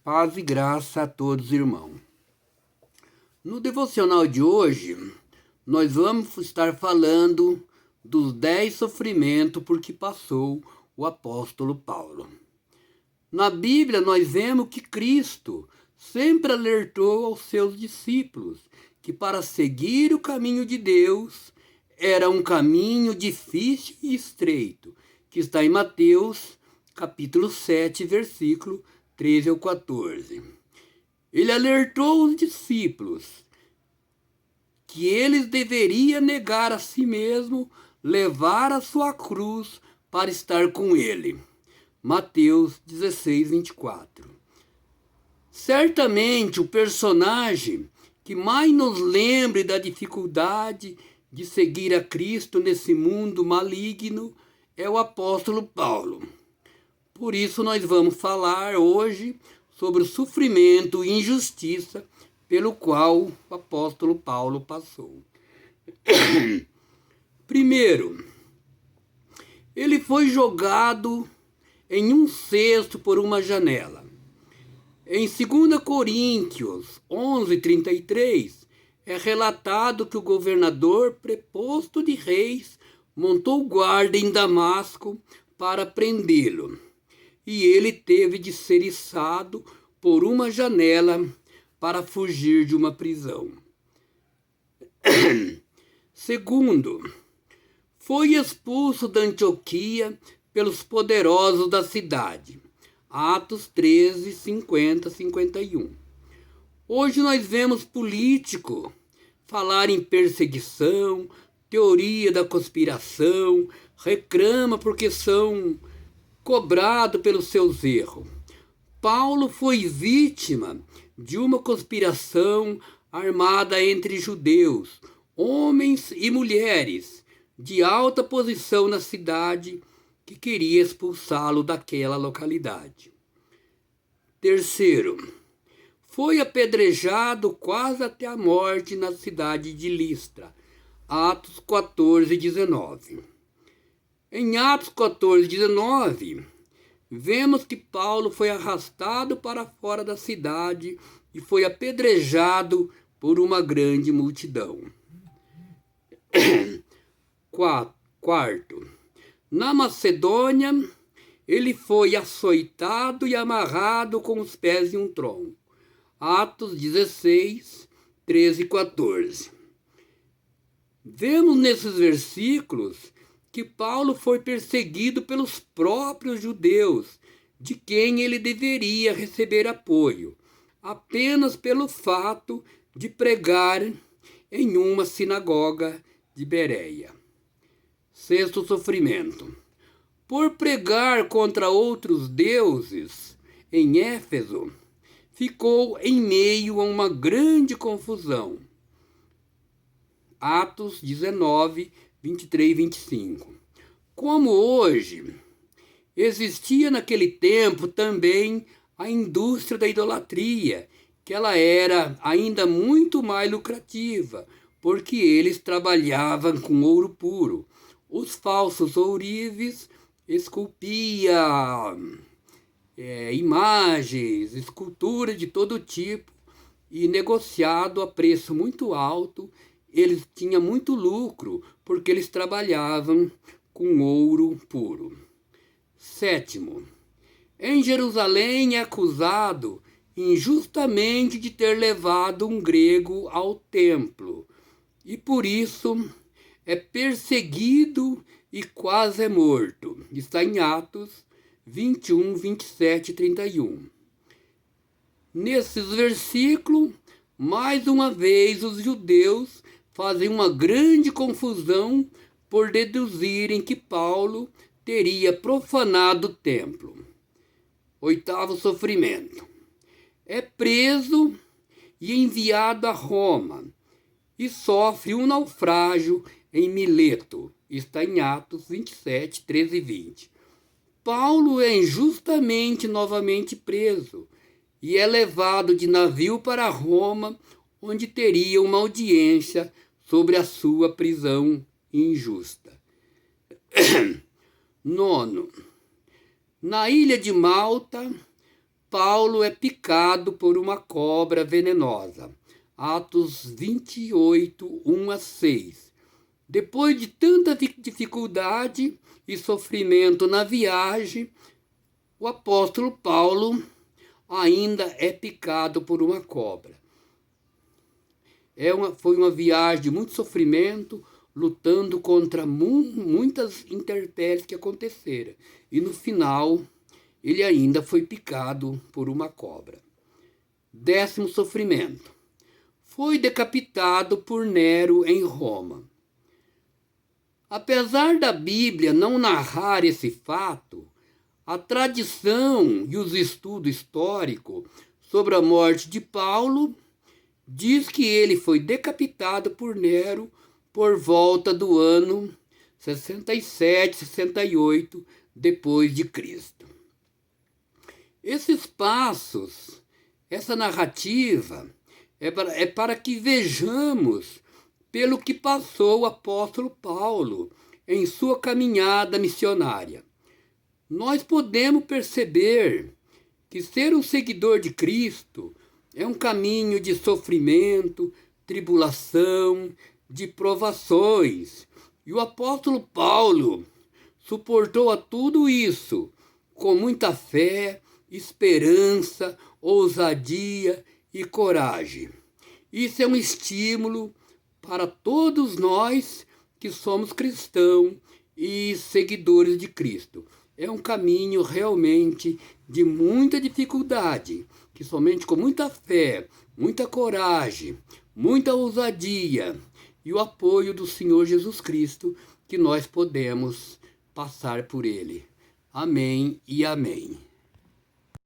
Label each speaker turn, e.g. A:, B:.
A: Paz e graça a todos, irmãos. No devocional de hoje, nós vamos estar falando dos 10 sofrimentos por que passou o apóstolo Paulo. Na Bíblia, nós vemos que Cristo sempre alertou aos seus discípulos que para seguir o caminho de Deus era um caminho difícil e estreito, que está em Mateus, capítulo 7, versículo 13 ao 14. Ele alertou os discípulos que eles deveriam negar a si mesmo, levar a sua cruz para estar com ele. Mateus 16, 24. Certamente o personagem que mais nos lembre da dificuldade de seguir a Cristo nesse mundo maligno é o apóstolo Paulo. Por isso nós vamos falar hoje sobre o sofrimento e injustiça pelo qual o apóstolo Paulo passou. Primeiro, ele foi jogado em um cesto por uma janela. Em 2 Coríntios 11:33, é relatado que o governador preposto de reis montou guarda em Damasco para prendê-lo, e ele teve de ser içado por uma janela para fugir de uma prisão. Segundo, foi expulso da Antioquia pelos poderosos da cidade. Atos 13, 50, 51. Hoje nós vemos político falar em perseguição, teoria da conspiração, reclama porque são cobrados pelos seus erros. Paulo foi vítima de uma conspiração armada entre judeus, homens e mulheres de alta posição na cidade, que queria expulsá-lo daquela localidade. Terceiro, foi apedrejado quase até a morte na cidade de Listra. Atos 14, 19. Em Atos 14, 19, vemos que Paulo foi arrastado para fora da cidade e foi apedrejado por uma grande multidão. Quarto, na Macedônia, ele foi açoitado e amarrado com os pés em um tronco. Atos 16, 13 e 14. Vemos nesses versículos que Paulo foi perseguido pelos próprios judeus, de quem ele deveria receber apoio, apenas pelo fato de pregar em uma sinagoga de Bereia. Sexto sofrimento. Por pregar contra outros deuses em Éfeso, ficou em meio a uma grande confusão. Atos 19, 23 e 25. Como hoje, existia naquele tempo também a indústria da idolatria, que ela era ainda muito mais lucrativa, porque eles trabalhavam com ouro puro. Os falsos ourives esculpiam imagens, esculturas de todo tipo e negociado a preço muito alto. Eles tinham muito lucro porque eles trabalhavam com ouro puro. Sétimo, em Jerusalém é acusado injustamente de ter levado um grego ao templo e por isso é perseguido e quase é morto. Está em Atos 21, 27 e 31. Nesses versículos, mais uma vez os judeus fazem uma grande confusão por deduzirem que Paulo teria profanado o templo. Oitavo sofrimento. É preso e enviado a Roma e sofre um naufrágio em Mileto. Está em Atos 27, 13 e 20. Paulo é injustamente novamente preso e é levado de navio para Roma, onde teria uma audiência sobre a sua prisão injusta. Nono, na ilha de Malta, Paulo é picado por uma cobra venenosa. Atos 28, 1 a 6. Depois de tanta dificuldade e sofrimento na viagem, o apóstolo Paulo ainda é picado por uma cobra. Foi uma viagem de muito sofrimento, lutando contra muitas intempéries que aconteceram. E no final, ele ainda foi picado por uma cobra. 10º sofrimento. Foi decapitado por Nero em Roma. Apesar da Bíblia não narrar esse fato, a tradição e os estudos históricos sobre a morte de Paulo diz que ele foi decapitado por Nero por volta do ano 67, 68 depois de Cristo. Esses passos, essa narrativa é para que vejamos pelo que passou o apóstolo Paulo em sua caminhada missionária. Nós podemos perceber que ser um seguidor de Cristo é um caminho de sofrimento, tribulação, de provações. E o apóstolo Paulo suportou a tudo isso com muita fé, esperança, ousadia e coragem. Isso é um estímulo para todos nós que somos cristãos e seguidores de Cristo. É um caminho realmente de muita dificuldade, que somente com muita fé, muita coragem, muita ousadia e o apoio do Senhor Jesus Cristo que nós podemos passar por ele. Amém e amém.